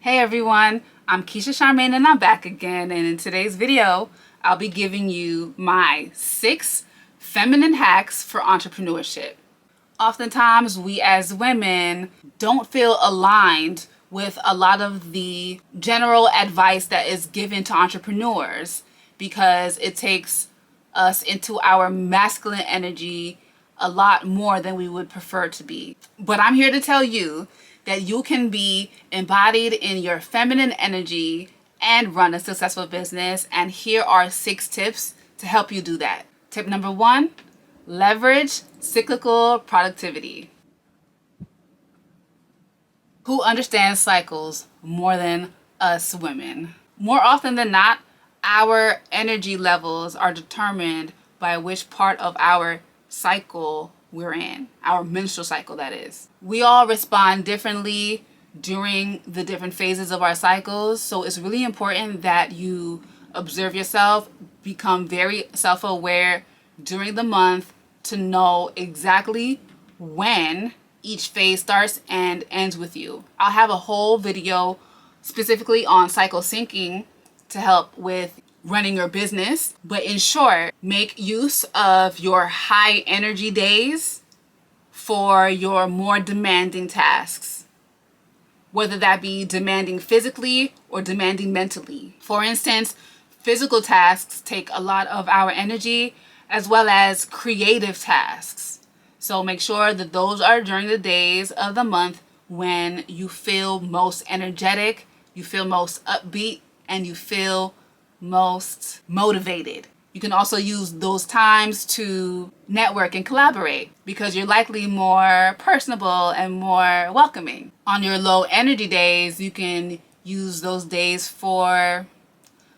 Hey everyone, I'm Keisha Charmaine and I'm back again, and in today's video I'll be giving you my 6 feminine hacks for entrepreneurship. Oftentimes we as women don't feel aligned with a lot of the general advice that is given to entrepreneurs because it takes us into our masculine energy a lot more than we would prefer to be. But I'm here to tell you that you can be embodied in your feminine energy and run a successful business. And here are 6 tips to help you do that. Tip number 1, leverage cyclical productivity. Who understands cycles more than us women? More often than not, our energy levels are determined by which part of our cycle we're in, our menstrual cycle, that is. We all respond differently during the different phases of our cycles, so it's really important that you observe yourself, become very self-aware during the month to know exactly when each phase starts and ends with you. I'll have a whole video specifically on cycle syncing to help with running your business. But in short, make use of your high energy days for your more demanding tasks, whether that be demanding physically or demanding mentally. For instance, physical tasks take a lot of our energy, as well as creative tasks. So make sure that those are during the days of the month when you feel most energetic, you feel most upbeat, and you feel most motivated. You can also use those times to network and collaborate because you're likely more personable and more welcoming. On your low energy days, you can use those days for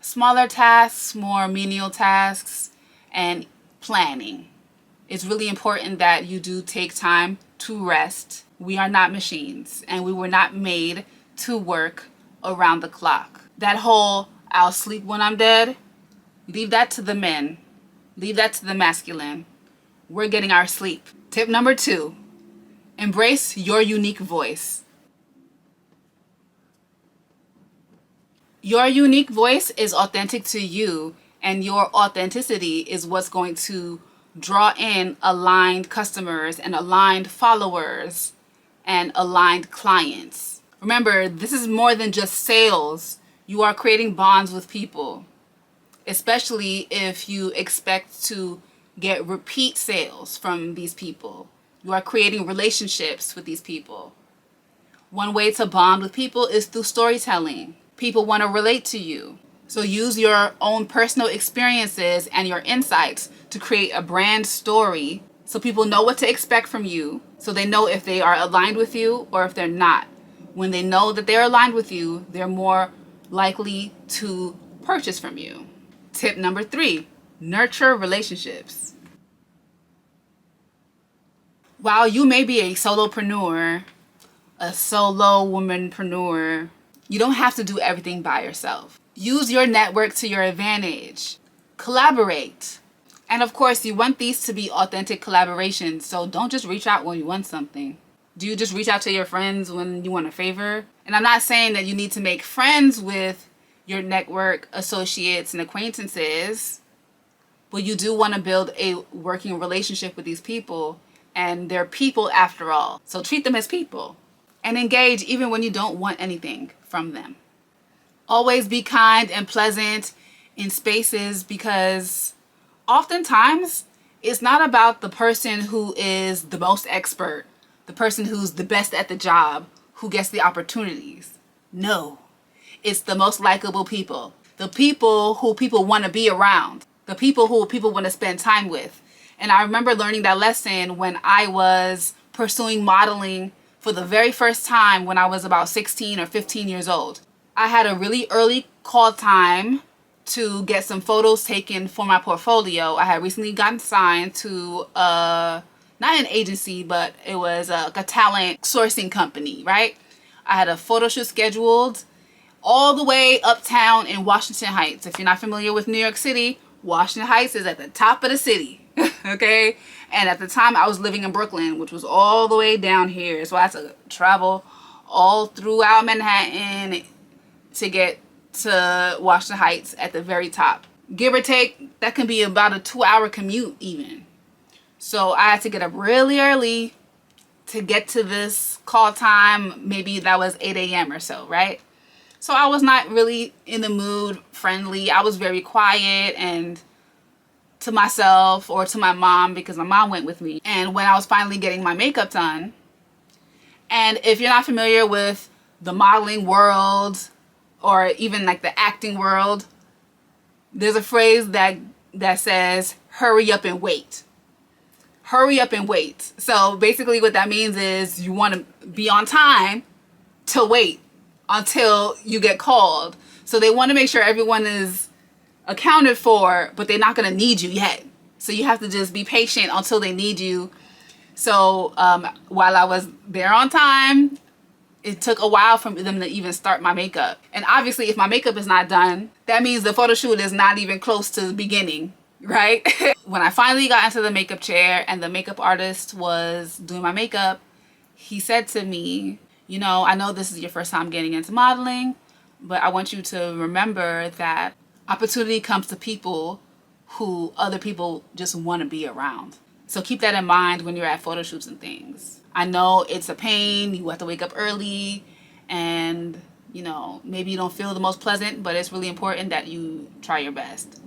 smaller tasks, more menial tasks, and planning. It's really important that you do take time to rest. We are not machines, and we were not made to work around the clock. That whole "I'll sleep when I'm dead," leave that to the men. Leave that to the masculine. We're getting our sleep. Tip number 2, embrace your unique voice. Your unique voice is authentic to you, and your authenticity is what's going to draw in aligned customers and aligned followers and aligned clients. Remember, this is more than just sales. You are creating bonds with people, especially if you expect to get repeat sales from these people. You are creating relationships with these people. One way to bond with people is through storytelling. People want to relate to you. So use your own personal experiences and your insights to create a brand story so people know what to expect from you, so they know if they are aligned with you or if they're not. When they know that they're aligned with you, they're more likely to purchase from you. Tip number 3, nurture relationships. While you may be a solopreneur, a solo womanpreneur, you don't have to do everything by yourself. Use your network to your advantage. Collaborate. And of course, you want these to be authentic collaborations, so don't just reach out when you want something. Do you just reach out to your friends when you want a favor? And I'm not saying that you need to make friends with your network associates and acquaintances, but you do want to build a working relationship with these people, and they're people after all. So treat them as people and engage even when you don't want anything from them. Always be kind and pleasant in spaces, because oftentimes it's not about the person who is the most expert, the person who's the best at the job, who gets the opportunities. No, it's the most likable people, the people who people want to be around, the people who people want to spend time with. And I remember learning that lesson when I was pursuing modeling for the very first time when I was about 16 or 15 years old. I had a really early call time to get some photos taken for my portfolio. I had recently gotten signed to not an agency, but it was a talent sourcing company, right? I had a photo shoot scheduled all the way uptown in Washington Heights. If you're not familiar with New York City, Washington Heights is at the top of the city, okay? And at the time I was living in Brooklyn, which was all the way down here. So I had to travel all throughout Manhattan to get to Washington Heights at the very top. Give or take, that can be about a 2-hour commute even. So I had to get up really early to get to this call time. Maybe that was 8 a.m. or so, right? So I was not really in the mood friendly. I was very quiet and to myself, or to my mom, because my mom went with me. And when I was finally getting my makeup done, and if you're not familiar with the modeling world or even like the acting world, there's a phrase that says, hurry up and wait. Hurry up and wait. So basically what that means is you want to be on time to wait until you get called. So they want to make sure everyone is accounted for, but they're not going to need you yet. So you have to just be patient until they need you. So while I was there on time, it took a while for them to even start my makeup. And obviously if my makeup is not done, that means the photo shoot is not even close to the beginning, right? When I finally got into the makeup chair and the makeup artist was doing my makeup, he said to me, you know, I know this is your first time getting into modeling, but I want you to remember that opportunity comes to people who other people just want to be around. So keep that in mind when you're at photo shoots and things. I know it's a pain. You have to wake up early and, you know, maybe you don't feel the most pleasant, but it's really important that you try your best.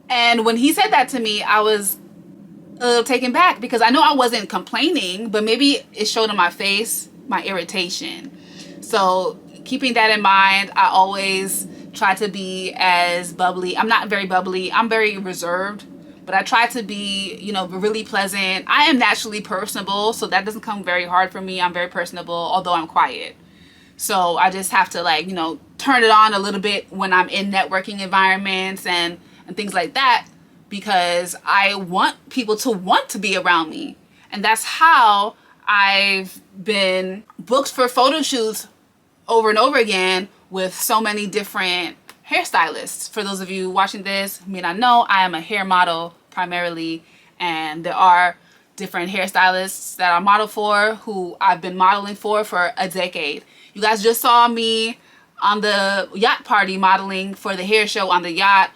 And when he said that to me, I was a little taken back because I know I wasn't complaining, but maybe it showed in my face, my irritation. So keeping that in mind, I always try to be as bubbly. I'm not very bubbly. I'm very reserved, but I try to be, you know, really pleasant. I am naturally personable, so that doesn't come very hard for me. I'm very personable, although I'm quiet. So I just have to, like, you know, turn it on a little bit when I'm in networking environments and things like that, because I want people to want to be around me. And that's how I've been booked for photo shoots over and over again with so many different hairstylists. For those of you watching this who may not know, I am a hair model primarily, and there are different hairstylists that I model for who I've been modeling for a decade. You guys just saw me on the yacht party modeling for the hair show on the yacht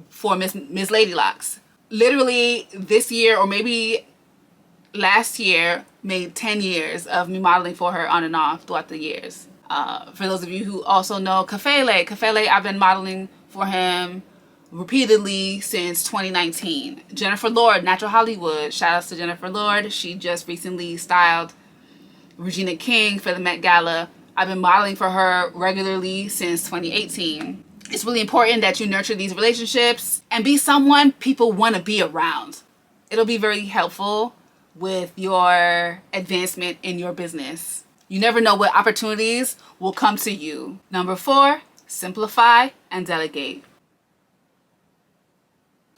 for Miss Ladylocks. Literally this year, or maybe last year, made 10 years of me modeling for her on and off throughout the years. For those of you who also know Kafele, I've been modeling for him repeatedly since 2019. Jennifer Lord, Natural Hollywood. Shout outs to Jennifer Lord. She just recently styled Regina King for the Met Gala. I've been modeling for her regularly since 2018. It's really important that you nurture these relationships and be someone people want to be around. It'll be very helpful with your advancement in your business. You never know what opportunities will come to you. Number 4, simplify and delegate.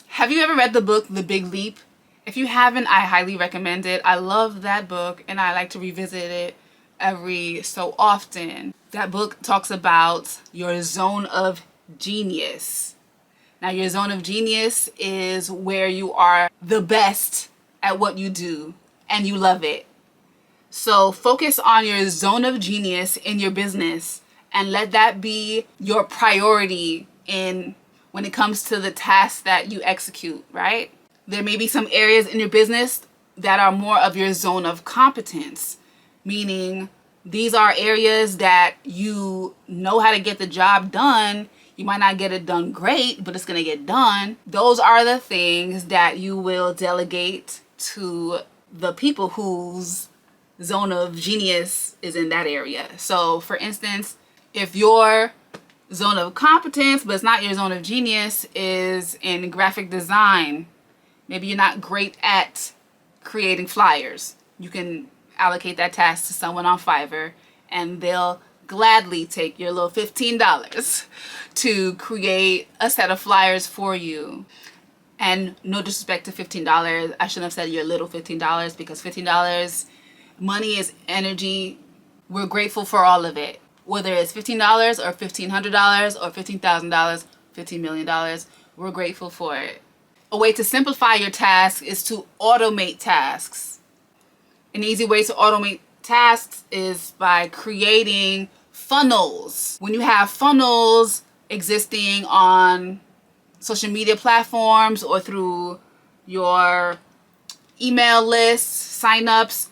Have you ever read the book, The Big Leap? If you haven't, I highly recommend it. I love that book and I like to revisit it every so often. That book talks about your zone of genius. Now, your zone of genius is where you are the best at what you do and you love it. So focus on your zone of genius in your business and let that be your priority when it comes to the tasks that you execute, right? There may be some areas in your business that are more of your zone of competence, meaning these are areas that you know how to get the job done. You might not get it done great, but it's going to get done. Those are the things that you will delegate to the people whose zone of genius is in that area. So for instance, if your zone of competence, but it's not your zone of genius, is in graphic design, maybe you're not great at creating flyers, you can allocate that task to someone on Fiverr and they'll gladly take your little $15 to create a set of flyers for you. And no disrespect to $15, I shouldn't have said your little $15, because $15, money is energy. We're grateful for all of it. Whether it's $15 or $1,500 or $15,000, $15 million, we're grateful for it. A way to simplify your task is to automate tasks. An easy way to automate tasks is by creating funnels. When you have funnels existing on social media platforms or through your email lists, signups,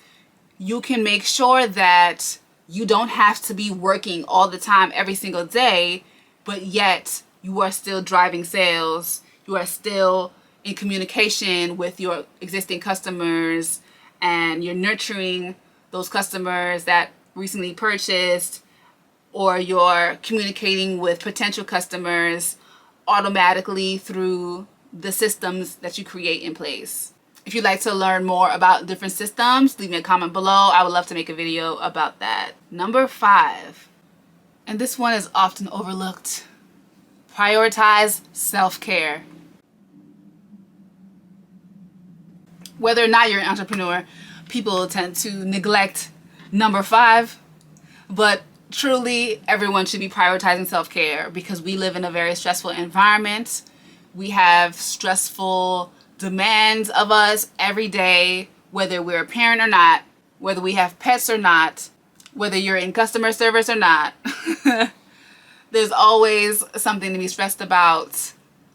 you can make sure that you don't have to be working all the time every single day, but yet you are still driving sales. You are still in communication with your existing customers, and you're nurturing those customers that recently purchased, or you're communicating with potential customers automatically through the systems that you create in place. If you'd like to learn more about different systems, leave me a comment below. I would love to make a video about that. Number 5, and this one is often overlooked: prioritize self-care. Whether or not you're an entrepreneur, people tend to neglect number 5, but truly everyone should be prioritizing self-care, because we live in a very stressful environment. We have stressful demands of us every day, whether we're a parent or not, whether we have pets or not, whether you're in customer service or not. There's always something to be stressed about,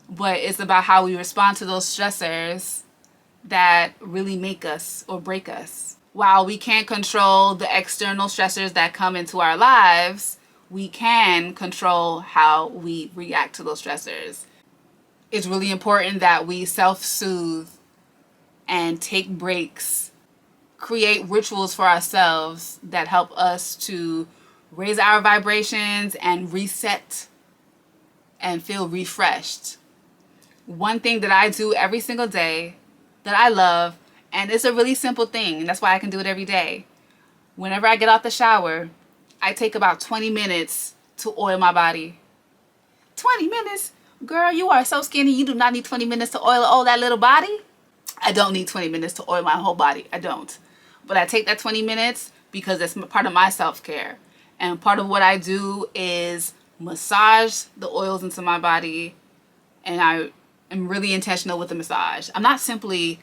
but it's about how we respond to those stressors that really make us or break us. While we can't control the external stressors that come into our lives, we can control how we react to those stressors. It's really important that we self-soothe and take breaks, create rituals for ourselves that help us to raise our vibrations and reset and feel refreshed. One thing that I do every single day that I love, and it's a really simple thing, and that's why I can do it every day. Whenever I get out the shower, I take about 20 minutes to oil my body. 20 minutes? Girl, you are so skinny. You do not need 20 minutes to oil that little body. I don't need 20 minutes to oil my whole body. I don't. But I take that 20 minutes because it's part of my self-care. And part of what I do is massage the oils into my body. And I am really intentional with the massage. I'm not simply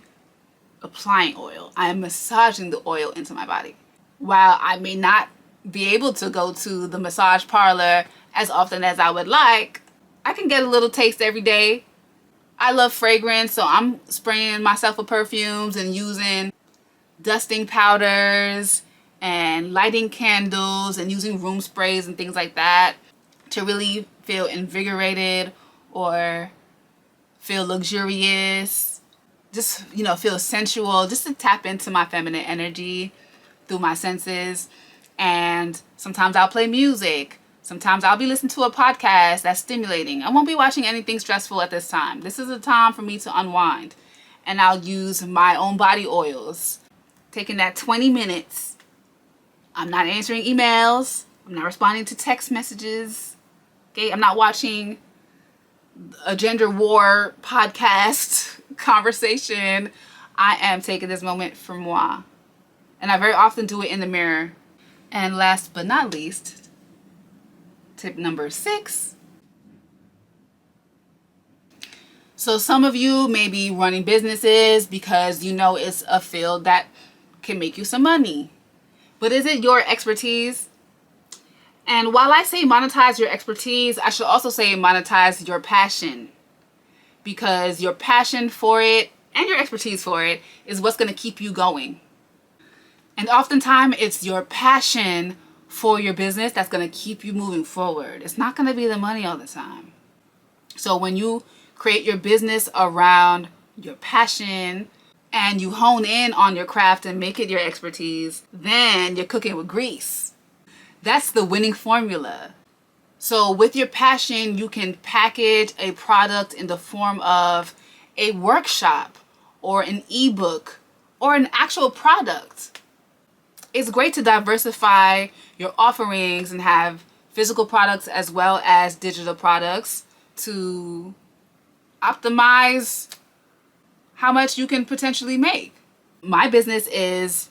applying oil. I am massaging the oil into my body. While I may not be able to go to the massage parlor as often as I would like, I can get a little taste every day. I love fragrance, so I'm spraying myself with perfumes and using dusting powders and lighting candles and using room sprays and things like that to really feel invigorated or feel luxurious, just, feel sensual, just to tap into my feminine energy through my senses. And sometimes I'll play music. Sometimes I'll be listening to a podcast that's stimulating. I won't be watching anything stressful at this time. This is a time for me to unwind. And I'll use my own body oils. Taking that 20 minutes. I'm not answering emails. I'm not responding to text messages. Okay, I'm not watching a gender war podcast conversation. I am taking this moment for moi. And I very often do it in the mirror. And last but not least, tip number 6. So some of you may be running businesses because it's a field that can make you some money. But is it your expertise? And while I say monetize your expertise, I should also say monetize your passion. Because your passion for it and your expertise for it is what's going to keep you going. And oftentimes it's your passion for your business that's going to keep you moving forward. It's not going to be the money all the time. So when you create your business around your passion and you hone in on your craft and make it your expertise, then you're cooking with grease. That's the winning formula. So with your passion, you can package a product in the form of a workshop or an ebook or an actual product. It's great to diversify your offerings and have physical products as well as digital products to optimize how much you can potentially make. My business is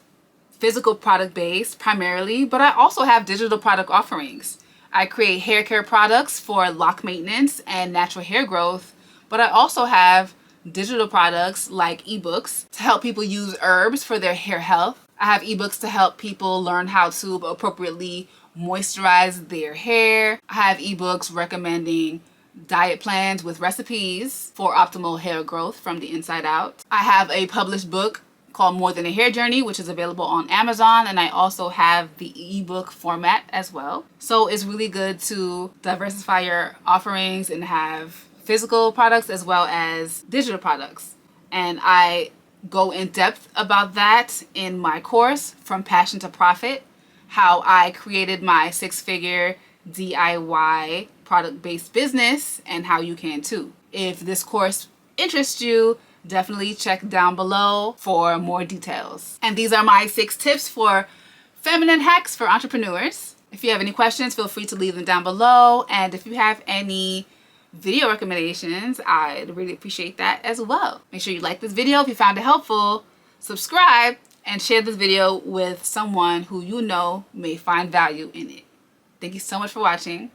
physical product based primarily, but I also have digital product offerings. I create hair care products for lock maintenance and natural hair growth, but I also have digital products like ebooks to help people use herbs for their hair health. I have ebooks to help people learn how to appropriately moisturize their hair. I have ebooks recommending diet plans with recipes for optimal hair growth from the inside out. I have a published book called More Than a Hair Journey, which is available on Amazon, and I also have the ebook format as well. So it's really good to diversify your offerings and have physical products as well as digital products. And I go in depth about that in my course, From Passion to Profit, how I created my 6-figure DIY product-based business and how you can too. If this course interests you, definitely check down below for more details. And these are my 6 tips for feminine hacks for entrepreneurs. If you have any questions, feel free to leave them down below. And if you have any video recommendations, I'd really appreciate that as well. Make sure you like this video if you found it helpful, subscribe, and share this video with someone who you know may find value in it. Thank you so much for watching.